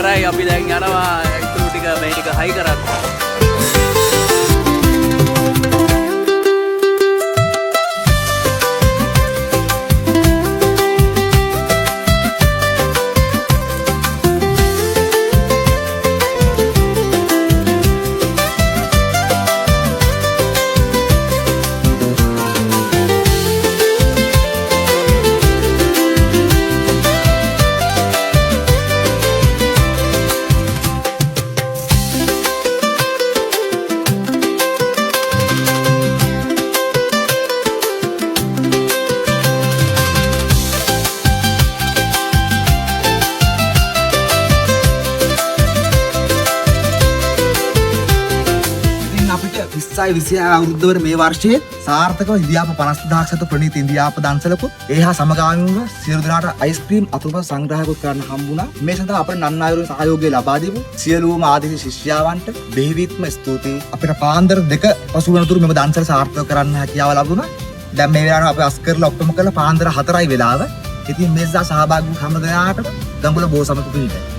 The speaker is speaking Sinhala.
ඉවරයි අපි දැන් යනවා ඉතුරු ටික මේ ටික හයි කරන්න. අවුරුද්දවල මේ වර්ෂයේ සාර්ථකව ඉන්දියාප 50000ක් සතු ප්‍රණීත ඉන්දියාප දන්සලකු ඒහා සමගාමීව සියලු දෙනාට අයිස්ක්‍රීම් අතුරුපස සංග්‍රහයක් කරන්න හම්බුණා. මේ සඳහා අපේ නන්නායුරුන් සහයෝගය ලබා දීපු සියලුම ආදිසි ශිෂ්‍යයන්ට බෙහෙවින්ම ස්තුතියි. අපිට පාන්දර 2 පසු වෙනතුරු මෙම දන්සල සාර්ථක කරන්න හැකියාව ලැබුණා. දැන් මේ වෙලාවට අපි අස් කරලා ඔක්කොම කරලා පාන්දර 4යි වෙලාව. ඉතින් මේ සඳහා සහභාගී වූ හැම දෙනාටම ගම්බුල බෝසමක පිළිගන්නවා.